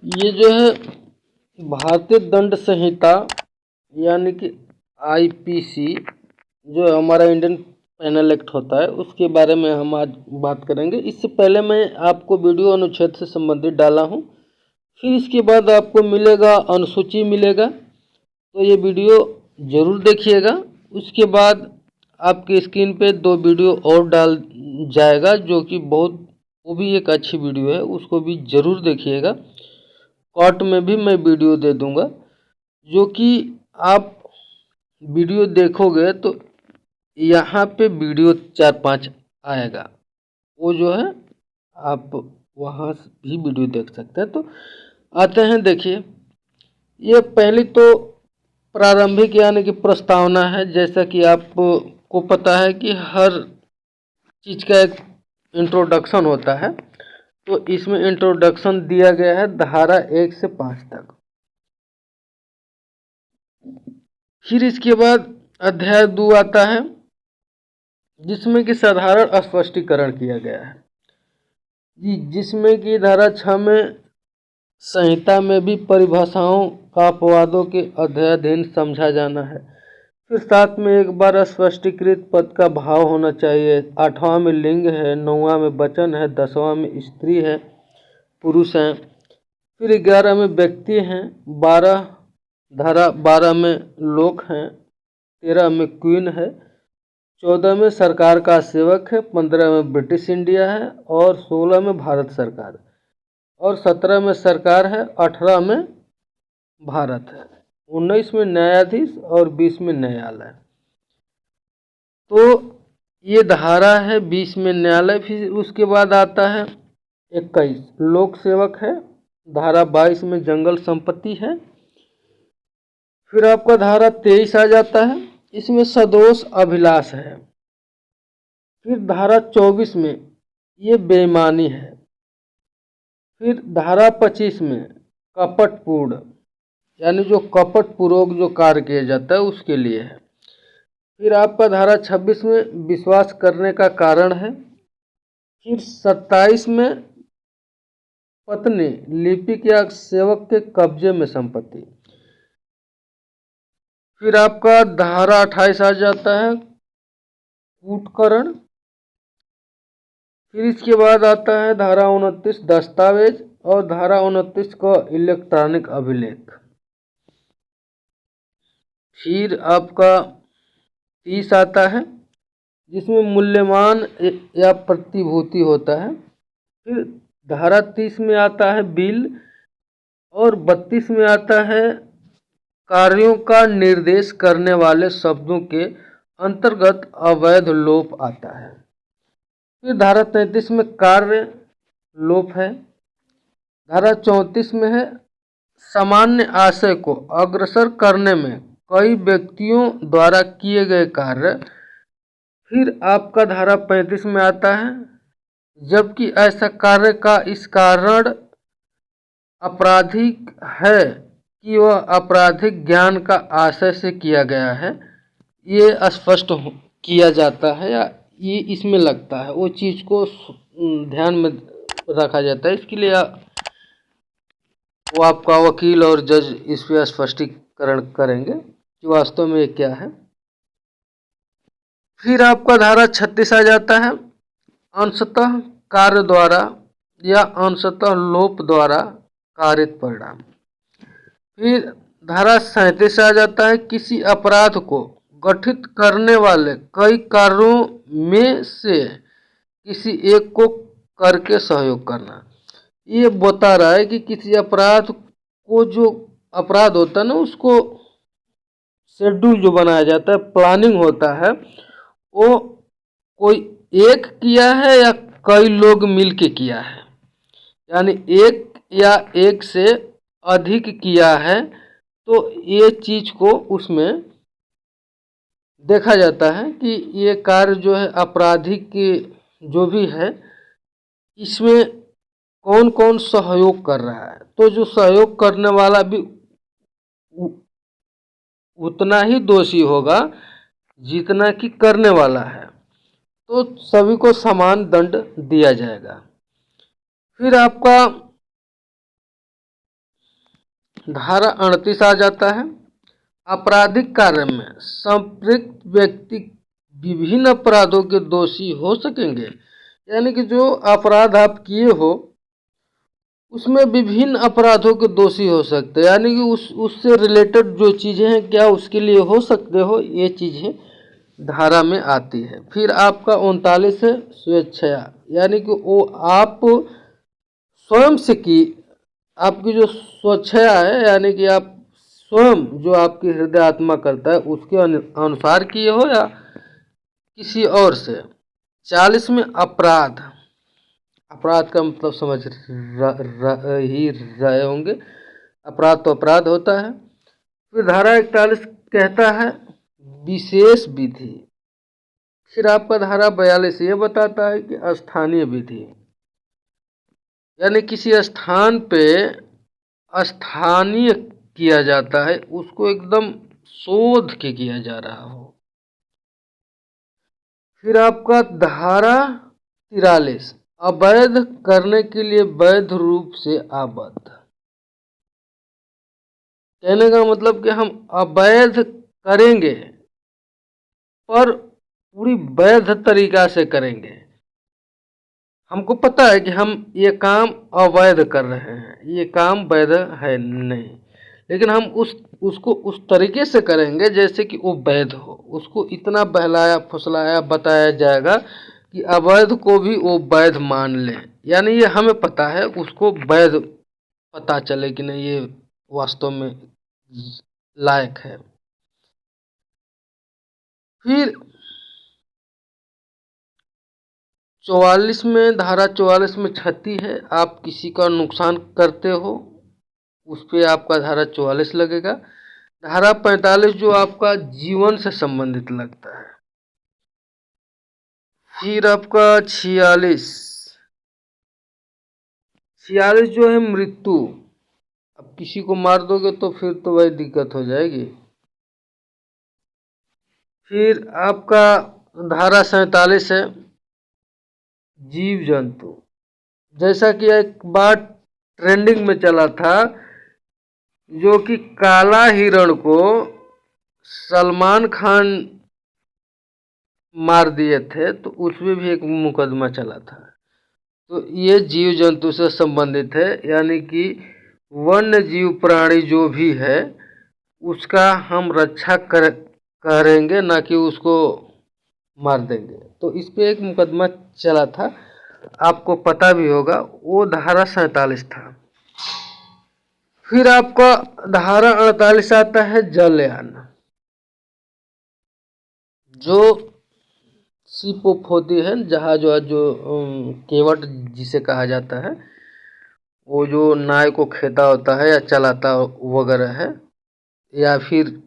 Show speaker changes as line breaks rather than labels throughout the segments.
ये जो है भारतीय दंड संहिता यानी कि आईपीसी जो हमारा इंडियन पेनल एक्ट होता है उसके बारे में हम आज बात करेंगे। इससे पहले मैं आपको वीडियो अनुच्छेद से संबंधित डाला हूँ, फिर इसके बाद आपको मिलेगा अनुसूची मिलेगा, तो ये वीडियो ज़रूर देखिएगा। उसके बाद आपके स्क्रीन पे 2 वीडियो और डाल जाएगा जो कि वो भी एक अच्छी वीडियो है, उसको भी ज़रूर देखिएगा। कॉर्ट में भी मैं वीडियो दे दूंगा, जो कि आप वीडियो देखोगे तो यहाँ पे वीडियो 4-5 आएगा, वो जो है आप वहाँ भी वीडियो देख सकते हैं। तो आते हैं, देखिए ये पहली तो प्रारंभिक यानी कि प्रस्तावना है। जैसा कि आपको पता है कि हर चीज़ का एक इंट्रोडक्शन होता है, तो इसमें इंट्रोडक्शन दिया गया है धारा 1 से 5 तक। फिर इसके बाद अध्याय 2 आता है जिसमें कि साधारण स्पष्टीकरण किया गया है जिसमें कि धारा 6 में संहिता में भी परिभाषाओं का अपवादों के अध्ययन समझा जाना है। फिर 7 में एक बार स्पष्टीकृत पद का भाव होना चाहिए। 8वां में लिंग है, 9वां में वचन है, 10वां में स्त्री है, पुरुष हैं। फिर 11 में व्यक्ति हैं, धारा 12 में लोक हैं, 13 में क्वीन है, 14 में सरकार का सेवक है, 15 में ब्रिटिश इंडिया है और 16 में भारत सरकार और 17 में सरकार है, 18 में भारत है, 19 में न्यायाधीश और 20 में न्यायालय। तो ये धारा है, 20 में न्यायालय। फिर उसके बाद आता है 21 लोक सेवक है, धारा 22 में जंगल संपत्ति है। फिर आपका धारा 23 आ जाता है, इसमें सदोष अभिलाष है। फिर धारा 24 में ये बेईमानी है। फिर धारा 25 में कपटपूर्ण यानी जो कपटपूर्वक जो कार्य किया जाता है उसके लिए है। फिर आपका धारा 26 में विश्वास करने का कारण है। फिर 27 में पत्नी, लिपिक या सेवक के कब्जे में संपत्ति। फिर आपका धारा 28 आ जाता है कूटकरण। फिर इसके बाद आता है धारा 29 दस्तावेज और धारा 29 का इलेक्ट्रॉनिक अभिलेख। फिर आपका 30 आता है जिसमें मूल्यमान या प्रतिभूति होता है। फिर धारा 30 में आता है बिल और 32 में आता है कार्यों का निर्देश करने वाले शब्दों के अंतर्गत अवैध लोप आता है। फिर धारा 33 में कार्य लोप है। धारा 34 में है सामान्य आशय को अग्रसर करने में कई व्यक्तियों द्वारा किए गए कार्य। फिर आपका धारा 35 में आता है जबकि ऐसा कार्य का इस कारण आपराधिक है कि वह आपराधिक ज्ञान का आशय से किया गया है, ये स्पष्ट किया जाता है या ये इसमें लगता है, वो चीज़ को ध्यान में रखा जाता है। इसके लिए वो आपका वकील और जज इस पर स्पष्टीकरण करेंगे कि वास्तव में ये क्या है। फिर आपका धारा 36 आ जाता है अंशतः कार्य द्वारा या अंशतः लोप द्वारा कारित परिणाम। फिर धारा 37 आ जाता है किसी अपराध को गठित करने वाले कई कार्यों में से किसी एक को करके सहयोग करना। ये बता रहा है कि किसी अपराध को, जो अपराध होता है ना, उसको शेड्यूल जो बनाया जाता है, प्लानिंग होता है, वो कोई एक किया है या कई लोग मिलके किया है, यानी एक या एक से अधिक किया है, तो ये चीज़ को उसमें देखा जाता है कि ये कार्य जो है आपराधिक जो भी है इसमें कौन कौन सहयोग कर रहा है। तो जो सहयोग करने वाला भी उतना ही दोषी होगा जितना कि करने वाला है, तो सभी को समान दंड दिया जाएगा। फिर आपका धारा 38 आ जाता है। आपराधिक कार्य में संपृक्त व्यक्ति विभिन्न अपराधों के दोषी हो सकेंगे, यानी कि जो अपराध आप किए हो उसमें विभिन्न अपराधों के दोषी हो सकते हैं, यानी कि उससे रिलेटेड जो चीज़ें हैं क्या उसके लिए हो सकते हो, ये चीज़ें धारा में आती है। फिर आपका 39 है स्वेच्छया, यानी कि वो आप स्वयं से की, आपकी जो स्वेच्छा है यानी कि आप स्वयं जो आपकी हृदय आत्मा करता है उसके अनुसार किए हो या किसी और से। 40 में अपराध, अपराध का मतलब समझ ही रहे होंगे, अपराध तो अपराध होता है। फिर धारा 41 कहता है विशेष विधि। फिर आपका धारा 42 ये बताता है कि स्थानीय विधि, यानी किसी स्थान पे स्थानीय किया जाता है, उसको एकदम शोध के किया जा रहा हो। फिर आपका धारा 43 अवैध करने के लिए वैध रूप से आबद्ध, कहने का मतलब कि हम अवैध करेंगे पर पूरी वैध तरीका से करेंगे। हमको पता है कि हम ये काम अवैध कर रहे हैं, ये काम वैध है नहीं, लेकिन हम उसको उस तरीके से करेंगे जैसे कि वो वैध हो। उसको इतना बहलाया फुसलाया बताया जाएगा कि अवैध को भी वो वैध मान ले, यानी ये हमें पता है, उसको वैध पता चले कि नहीं ये वास्तव में लायक है। फिर 44 में, धारा 44 में क्षति है, आप किसी का नुकसान करते हो उस पर आपका धारा 44 लगेगा। धारा 45 जो आपका जीवन से संबंधित लगता है। फिर आपका 46 जो है मृत्यु, अब किसी को मार दोगे तो फिर तो वही दिक्कत हो जाएगी। फिर आपका धारा 47 है जीव जंतु, जैसा कि एक बार ट्रेंडिंग में चला था जो कि काला हिरण को सलमान खान मार दिए थे, तो उसमें भी एक मुकदमा चला था। तो ये जीव जंतु से संबंधित है, यानी कि वन्य जीव प्राणी जो भी है उसका हम रक्षा करेंगे, ना कि उसको मार देंगे। तो इस पे एक मुकदमा चला था, आपको पता भी होगा, वो धारा 47 था। फिर आपका धारा 48 आता है जलयान, जो शिप उप होती है, जहाज जो केवट जिसे कहा जाता है, वो जो नाव को खेता होता है या चलाता वगैरह है, या फिर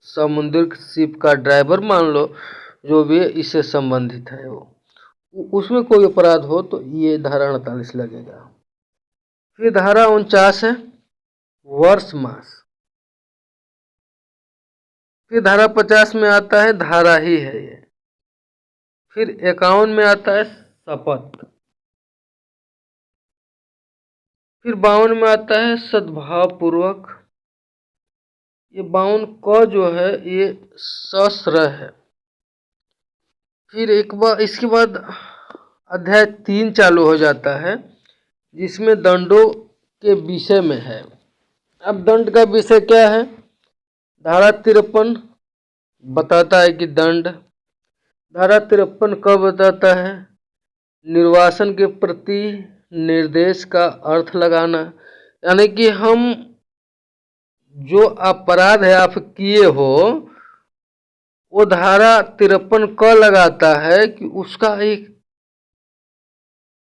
समुद्र शिप का ड्राइवर मान लो, जो भी इससे संबंधित है वो, उसमें कोई अपराध हो तो ये धारा 48 लगेगा। फिर धारा 49 है वर्ष मास। फिर धारा 50 में आता है धारा ही है ये। फिर 51 में आता है शपथ। फिर 52 में आता है सद्भाव पूर्वक। ये 52 क जो है ये सश्रय है। फिर एक बार इसके बाद अध्याय 3 चालू हो जाता है, जिसमें दंडों के विषय में है। अब दंड का विषय क्या है? धारा 53 बताता है कि दंड। धारा 53 कब बताता है? निर्वासन के प्रति निर्देश का अर्थ लगाना, यानी कि हम जो अपराध है आप किए हो, वो धारा 53 क लगाता है कि उसका एक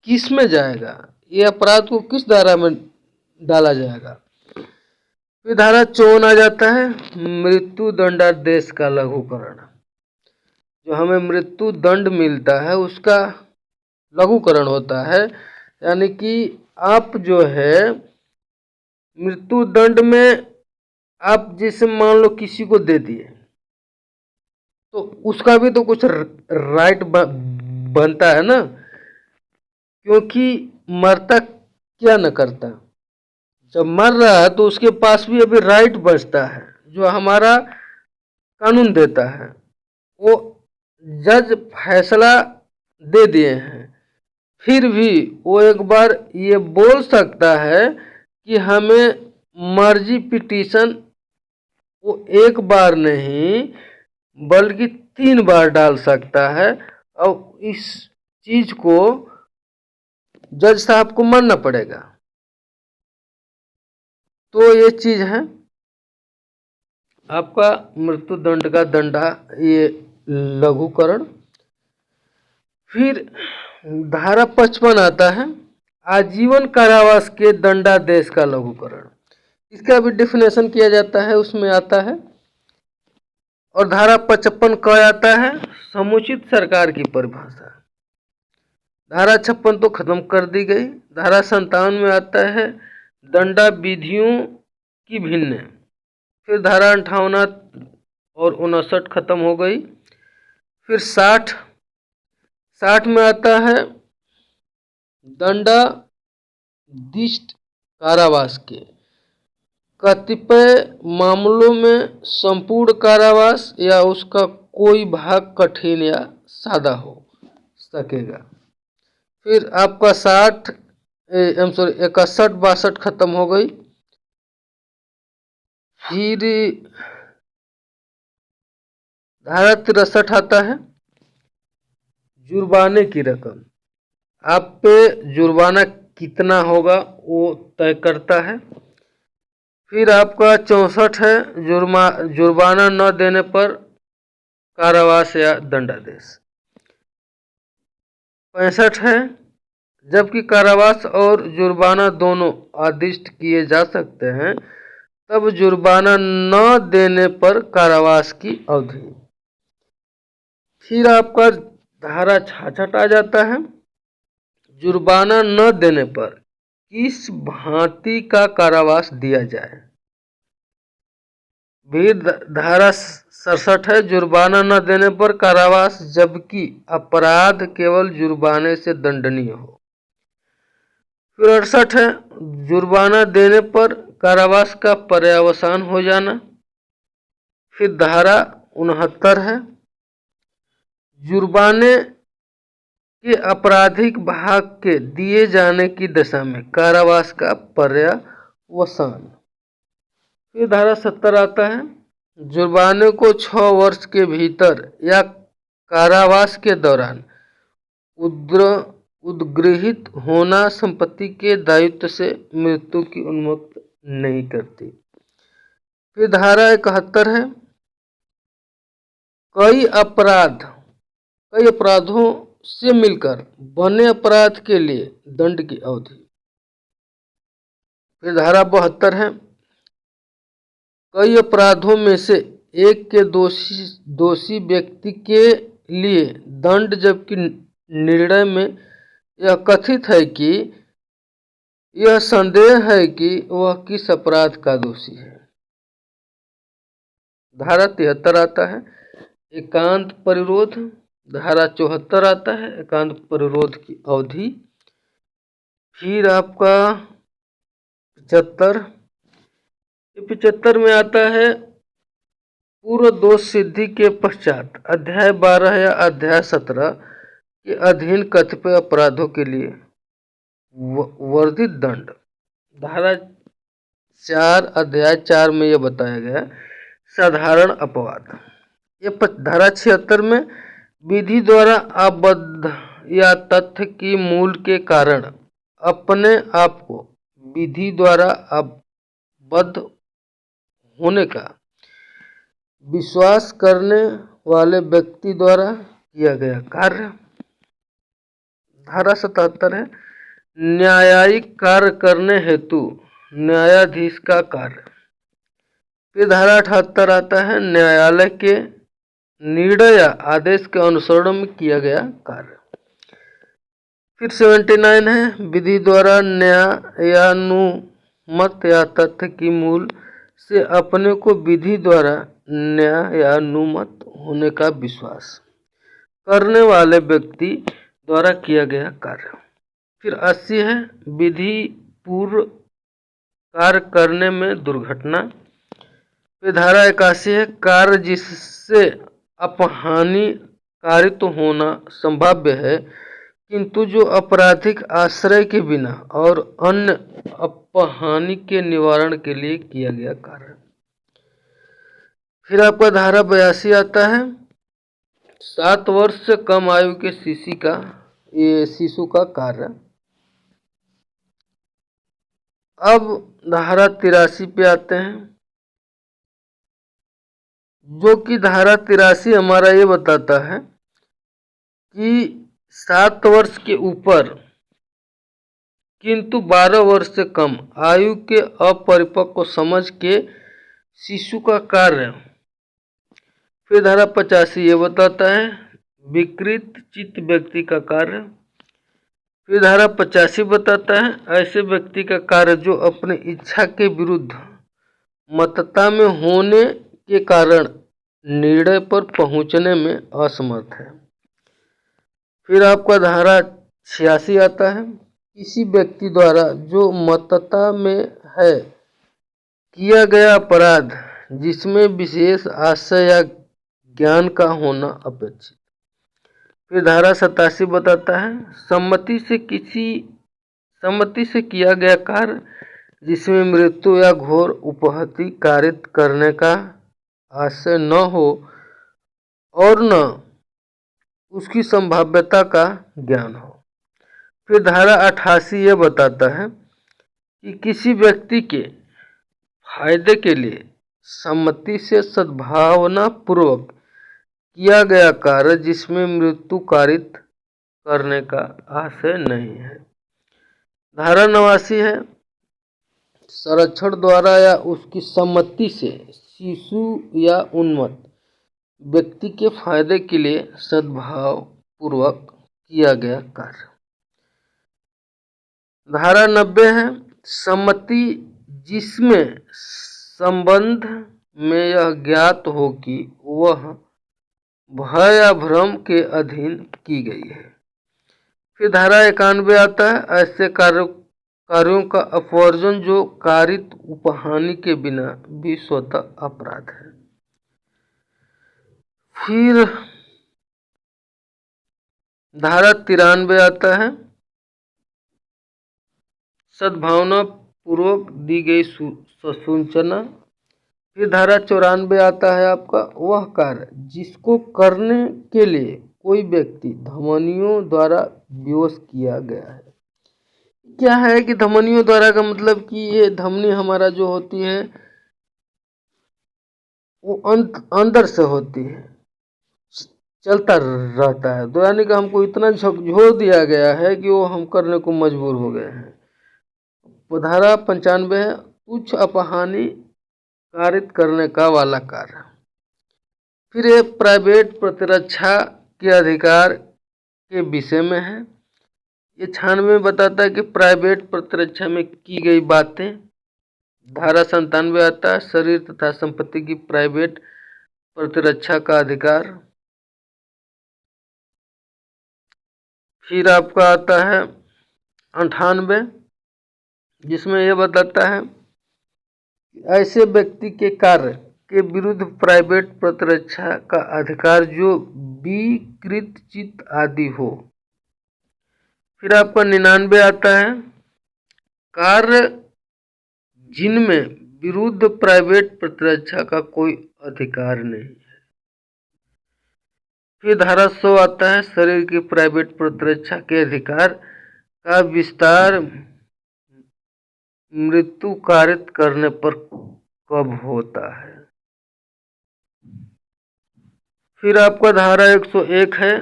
किस में जाएगा, ये अपराध को किस धारा में डाला जाएगा। फिर धारा 54 आ जाता है मृत्यु दंडादेश का लघुकरण। जो हमें मृत्यु दंड मिलता है उसका लघुकरण होता है, यानी कि आप जो है मृत्यु दंड में आप जैसे मान लो किसी को दे दिए, तो उसका भी तो कुछ राइट बनता है ना, क्योंकि मरता क्या न करता, जब मर रहा है तो उसके पास भी अभी राइट बचता है, जो हमारा कानून देता है। वो जज फैसला दे दिए हैं, फिर भी वो एक बार ये बोल सकता है कि हमें मर्जी पिटीशन वो एक बार नहीं बल्कि 3 बार डाल सकता है, और इस चीज को जज साहब को मानना पड़ेगा। तो ये चीज है आपका मृत्युदंड का दंडा, ये लघुकरण। फिर धारा 55 आता है, आजीवन कारावास के दंडादेश का लघुकरण। इसका भी डिफिनेशन किया जाता है, उसमें आता है। और धारा 55 कह आता है समुचित सरकार की परिभाषा। धारा 56 तो खत्म कर दी गई। धारा 57 में आता है दंडा विधियों की भिन्न। फिर धारा 58 और 59 खत्म हो गई। फिर 60 में आता है दंडादिष्ट कारावास के। कतिपय मामलों में संपूर्ण कारावास या उसका कोई भाग कठिन या सादा हो सकेगा। फिर आपका 61 62 खत्म हो गई। फिर धारा 63 आता है जुर्माने की रकम। आप पे जुर्माना कितना होगा वो तय करता है। फिर आपका 64 है जुर्माना न देने पर कारावास या दंडादेश। 65 है जबकि कारावास और जुर्माना दोनों आदिष्ट किए जा सकते हैं, तब जुर्माना न देने पर कारावास की अवधि। फिर आपका धारा 66 आ जाता है, जुर्माना न देने पर किस भांति का कारावास दिया जाए। फिर धारा 67 है, जुर्माना न देने पर कारावास जबकि अपराध केवल जुर्माने से दंडनीय हो। फिर 68 है, जुर्माना देने पर कारावास का पर्यवसान हो जाना। फिर धारा 69 है, जुर्माने के आपराधिक भाग के दिए जाने की दशा में कारावास का पर्यवसान। फिर धारा 70 आता है, जुर्माने को 6 वर्ष के भीतर या कारावास के दौरान उद्गृहित होना संपत्ति के दायित्व से मृत्यु की उन्मुक्त नहीं करती। फिर धारा 71 है, कई अपराधों से मिलकर बने अपराध के लिए दंड की अवधि। फिर धारा 72 है, कई अपराधों में से एक के दोषी व्यक्ति के लिए दंड, जबकि निर्णय में यह कथित है कि यह संदेह है कि वह किस अपराध का दोषी है। धारा 73 आता है एकांत परिरोध। धारा 74 आता है एकांत परिरोध की अवधि। फिर आपका 75 में आता है पूर्व दोष सिद्धि के पश्चात अध्याय 12 या अध्याय 17 के अधीन कतिपय अपराधों के लिए वर्धित दंड। धारा 4 अध्याय 4 में यह बताया गया साधारण अपवाद। ये धारा 76 में विधि द्वारा आबद्ध या तथ्य की मूल के कारण अपने आप को विधि द्वारा आबद्ध होने का विश्वास करने वाले व्यक्ति द्वारा किया गया कार्य। धारा 77 है न्यायिक कार्य करने हेतु न्यायाधीश का कार्य। फिर धारा 78 आता है न्यायालय के निर्णय या आदेश के अनुसरण में किया गया कार्य। फिर 79 है विधि द्वारा न्यायानुमत या तथ्य की मूल से अपने को विधि द्वारा न्यायानुमत होने का विश्वास करने वाले व्यक्ति द्वारा किया गया कार्य। फिर 80 है विधि पूर्व कार्य करने में दुर्घटना। फिर धारा 81 है कार्य जिससे अपहानि कारित होना संभाव्य है किंतु जो आपराधिक आश्रय के बिना और अन्य अपहानि के निवारण के लिए किया गया कार्य। फिर आपका धारा 82 आता है 7 वर्ष से कम आयु के शिशु का कार्य। अब धारा 83 पे आते हैं, जो कि धारा 83 हमारा ये बताता है कि 7 वर्ष के ऊपर किंतु 12 वर्ष से कम आयु के अपरिपक्व को समझ के शिशु का कार्य। फिर धारा 85 ये बताता है विकृत चित्त व्यक्ति का कार्य। फिर धारा 85 बताता है ऐसे व्यक्ति का कार्य जो अपने इच्छा के विरुद्ध मतता में होने के कारण निर्णय पर पहुंचने में असमर्थ है। फिर आपका धारा 86 आता है किसी व्यक्ति द्वारा जो मतता में है किया गया अपराध जिसमें विशेष आशय या ज्ञान का होना अपेक्षित। फिर धारा 87 बताता है सम्मति से किया गया कार्य जिसमें मृत्यु या घोर उपहति कारित करने का आशय न हो और न उसकी संभाव्यता का ज्ञान हो। फिर धारा 88 यह बताता है कि किसी व्यक्ति के फायदे के लिए सम्मति से सद्भावना पूर्वक किया गया कार्य जिसमें मृत्यु कारित करने का आशय नहीं है। धारा 89 है संरक्षण द्वारा या उसकी सम्मति से शिशु या उन्मत्त व्यक्ति के फायदे के लिए सद्भाव पूर्वक किया गया कार्य। धारा 90 है सम्मति जिसमें संबंध में यह ज्ञात हो कि वह भय या भ्रम के अधीन की गई है। फिर धारा 91 आता है ऐसे कार्यों का अपवर्जन जो कारित उपहानि के बिना भी स्वतः अपराध है। फिर धारा 93 आता है सद्भावना पूर्वक दी गई सूचना। फिर धारा 94 आता है आपका वह कार्य जिसको करने के लिए कोई व्यक्ति धमनियों द्वारा विवश किया गया है। क्या है कि धमनियों द्वारा का मतलब कि ये धमनी हमारा जो होती है वो अंदर से होती है, चलता रहता है, तो यानी कि हमको इतना झकझोर दिया गया है कि वो हम करने को मजबूर हो गए हैं। धारा 95 है तुच्छ अपहानि कारित करने का वाला कार्य। फिर ये प्राइवेट प्रतिरक्षा के अधिकार के विषय में है। ये 96 बताता है कि प्राइवेट प्रतिरक्षा में की गई बातें। धारा 97 आता है शरीर तथा संपत्ति की प्राइवेट प्रतिरक्षा का अधिकार। फिर आपका आता है 98 जिसमें यह बताता है ऐसे व्यक्ति के कार्य के विरुद्ध प्राइवेट प्रतिरक्षा का अधिकार जो विकृत चित्त आदि हो। फिर आपका 99 आता है कार्य जिनमें विरुद्ध प्राइवेट प्रतिरक्षा का कोई अधिकार नहीं है। फिर धारा 100 आता है शरीर की प्राइवेट प्रतिरक्षा के अधिकार का विस्तार मृत्यु कारित करने पर कब होता है। फिर आपका धारा 101 है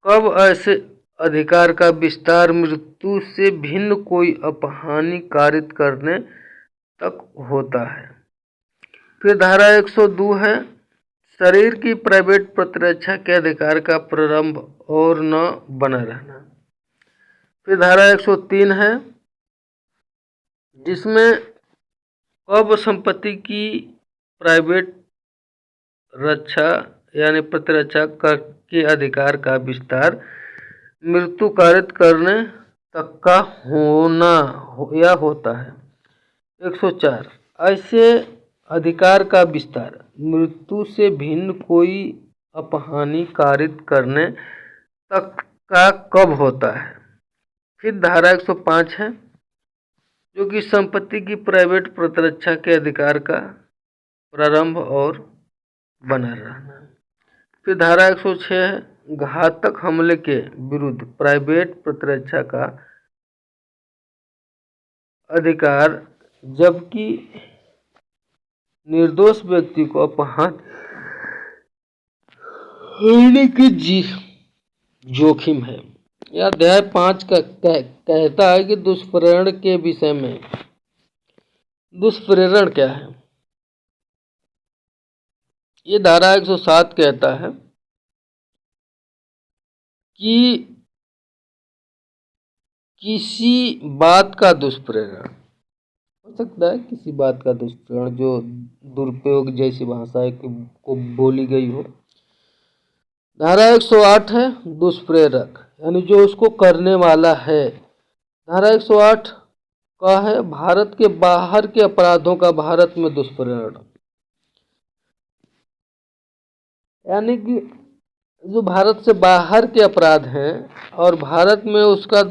कब ऐसे अधिकार का विस्तार मृत्यु से भिन्न कोई अपहानि कारित करने तक होता है। फिर धारा 102 है शरीर की प्राइवेट प्रतिरक्षा के अधिकार का प्रारंभ और न बना रहना। फिर धारा 103 है जिसमें कब संपत्ति की प्राइवेट रक्षा यानी प्रतिरक्षा के अधिकार का विस्तार मृत्यु कारित करने तक का होना या होता है। 104 ऐसे अधिकार का विस्तार मृत्यु से भिन्न कोई अपहानि कारित करने तक का कब होता है। फिर धारा 105 है जो कि संपत्ति की प्राइवेट प्रतिरक्षा के अधिकार का प्रारंभ और बना रहना। फिर धारा 106 है घातक हमले के विरुद्ध प्राइवेट प्रतिरक्षा का अधिकार, जबकि निर्दोष व्यक्ति को अपहार होने की जोखिम है। यह अध्याय 5 का कहता है कि दुष्प्रेरण के विषय में। दुष्प्रेरण क्या है? ये धारा 107 कहता है कि किसी बात का दुष्प्रेरण हो सकता है, किसी बात का दुष्प्रेरण जो दुरुपयोग जैसी भाषा को बोली गई हो। धारा 108 है दुष्प्रेरक, यानी जो उसको करने वाला है। धारा 108 का है भारत के बाहर के अपराधों का भारत में दुष्प्रेरण, यानी कि जो भारत से बाहर के अपराध हैं और भारत में उसका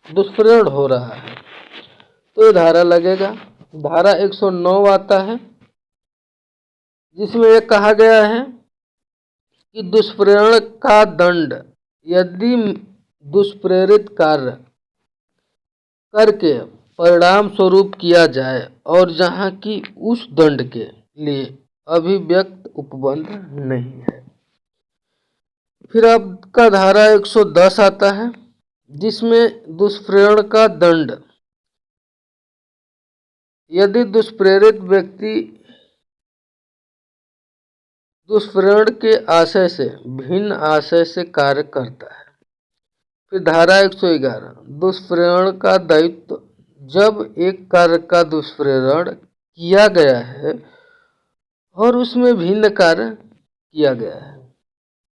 दुष्प्रेरण हो रहा है तो ये धारा लगेगा। धारा 109 आता है जिसमें ये कहा गया है कि दुष्प्रेरण का दंड यदि दुष्प्रेरित कार्य करके परिणाम स्वरूप किया जाए और जहाँ की उस दंड के लिए अभिव्यक्त उपबंध नहीं है। फिर आपका धारा 110 आता है जिसमें दुष्प्रेरण का दंड यदि दुष्प्रेरित व्यक्ति दुष्प्रेरण के आशय से भिन्न आशय से कार्य करता है। फिर धारा 111 दुष्प्रेरण का दायित्व, जब एक कार्य का दुष्प्रेरण किया गया है और उसमें भिन्न कार्य किया गया है,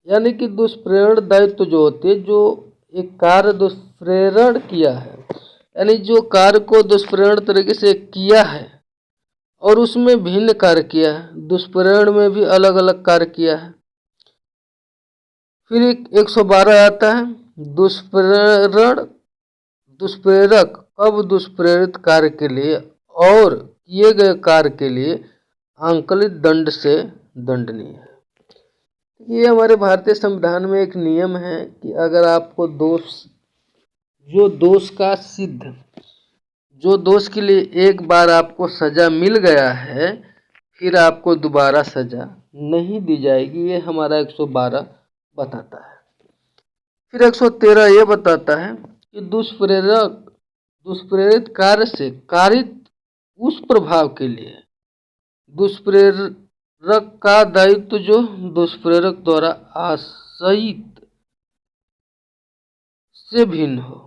यानी कि दुष्प्रेरण दायित्व जो होते हैं, जो एक कार्य दुष्प्रेरण किया है, यानी जो कार्य को दुष्प्रेरण तरीके से किया है और उसमें भिन्न कार्य किया है, दुष्प्रेरण में भी अलग अलग कार्य किया है। फिर 112 आता है दुष्प्रेरक कब दुष्प्रेरित कार्य के लिए और किए गए कार्य के लिए आंकलित दंड से दंडनीय है। ये हमारे भारतीय संविधान में एक नियम है कि अगर आपको जो दोष के लिए एक बार आपको सजा मिल गया है फिर आपको दोबारा सजा नहीं दी जाएगी, ये हमारा 112 बताता है। फिर 113 ये बताता है कि दुष्प्रेरित कार्य से कारित उस प्रभाव के लिए दुष्प्रेरक का दायित्व जो दुष्प्रेरक द्वारा आशयित से भिन्न हो।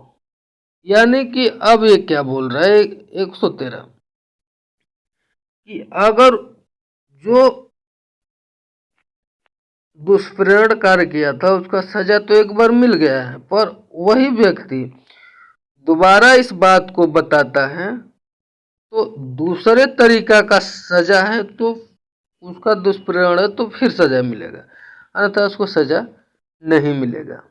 यानी कि अब ये क्या बोल रहा है 113 कि अगर जो दुष्प्रेरण कार्य किया था उसका सजा तो एक बार मिल गया है, पर वही व्यक्ति दोबारा इस बात को बताता है तो दूसरे तरीका का सजा है तो उसका दुष्प्रेरण है तो फिर सजा मिलेगा, अन्यथा उसको सजा नहीं मिलेगा।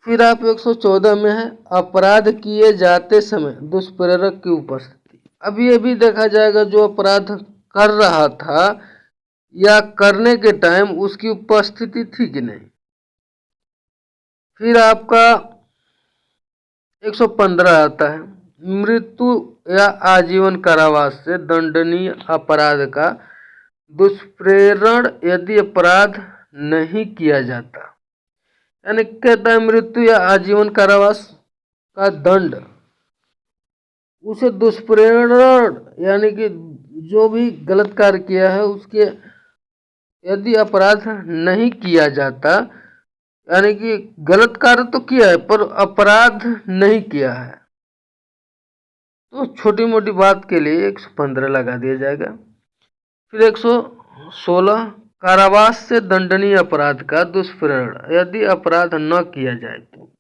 फिर आप 114 में है अपराध किए जाते समय दुष्प्रेरक की उपस्थिति। अब ये भी देखा जाएगा जो अपराध कर रहा था या करने के टाइम उसकी उपस्थिति थी कि नहीं। फिर आपका 115 आता है मृत्यु या आजीवन कारावास से दंडनीय अपराध का दुष्प्रेरण यदि अपराध नहीं किया जाता, यानी कहता है मृत्यु या आजीवन कारावास का दंड उसे दुष्प्रेरण यानी कि जो भी गलत कार्य किया है उसके यदि अपराध नहीं किया जाता, यानी कि गलत कार्य तो किया है पर अपराध नहीं किया है, तो छोटी मोटी बात के लिए 115 लगा दिया जाएगा। फिर 116 कारावास से दंडनीय अपराध का दुष्प्रेरण यदि अपराध न किया जाए तो।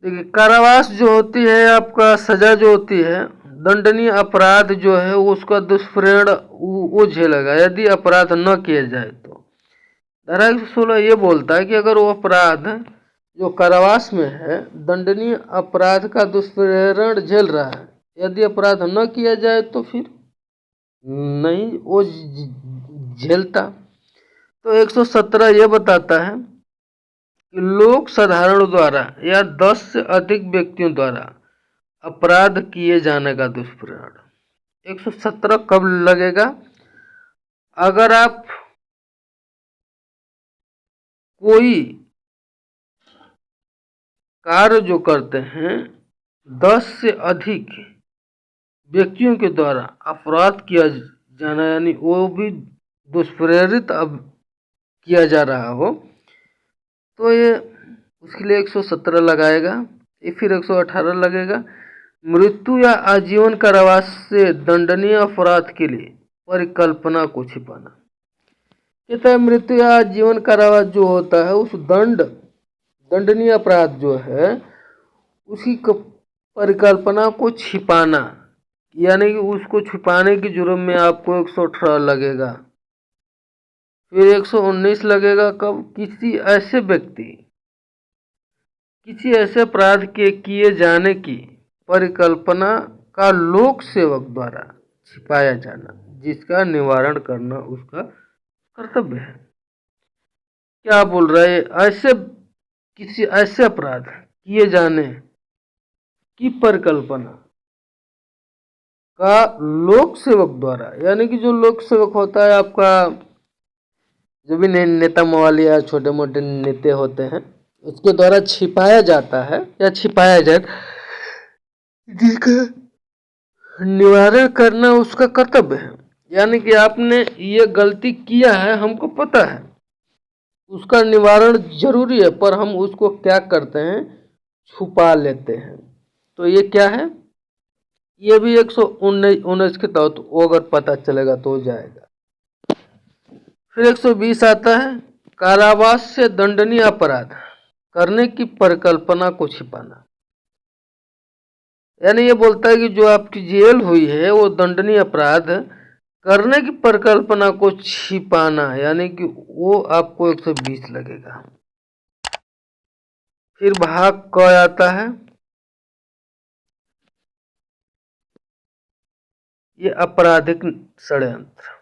देखिए, कारावास जो होती है, आपका सजा जो होती है, दंडनीय अपराध जो है उसका दुष्परिणाम वो झेलेगा यदि अपराध न किया जाए तो। धारा 116 ये बोलता है कि अगर वो अपराध जो कारावास में है दंडनीय अपराध का दुष्परिणाम झेल रहा है, यदि अपराध न किया जाए तो फिर नहीं वो झेलता। तो 117 ये बताता है कि लोक साधारण द्वारा या 10 से अधिक व्यक्तियों द्वारा अपराध किए जाने का दुष्परिणाम। 117 कब लगेगा? अगर आप कोई कार्य जो करते हैं 10 से अधिक व्यक्तियों के द्वारा अपराध किया जाना, यानी वो भी दुष्प्रेरित अब किया जा रहा हो, तो ये उसके लिए 117 लगाएगा। ये फिर 118 लगेगा। मृत्यु या आजीवन कारावास से दंडनीय अपराध के लिए परिकल्पना को छिपाना। कहता है मृत्यु या आजीवन कारावास जो होता है उस दंडनीय अपराध जो है उसकी परिकल्पना को छिपाना, यानी कि उसको छिपाने की जुर्म में आपको 118 लगेगा। फिर 119 लगेगा कब? किसी ऐसे अपराध के किए जाने की परिकल्पना का लोक सेवक द्वारा छिपाया जाना, जिसका निवारण करना उसका कर्तव्य है। क्या बोल रहा है? किसी ऐसे अपराध किए जाने की परिकल्पना का लोक सेवक द्वारा, यानी कि जो लोक सेवक होता है आपका, जो भी नेता मवाली या छोटे मोटे नेता होते हैं, उसके द्वारा छिपाया जाता है या छिपाया जाए, जिसका निवारण करना उसका कर्तव्य है। यानी कि आपने ये गलती किया है, हमको पता है, उसका निवारण जरूरी है, पर हम उसको क्या करते हैं? छुपा लेते हैं। तो ये क्या है? ये भी 119 के तहत वो अगर पता चलेगा तो हो जाएगा। फिर 120 आता है कारावास से दंडनीय अपराध करने की परिकल्पना को छिपाना। यानी ये बोलता है कि जो आपकी जेल हुई है वो दंडनीय अपराध करने की परिकल्पना को छिपाना, यानी कि वो आपको 120 लगेगा। फिर भाग क आता है, ये आपराधिक षड्यंत्र।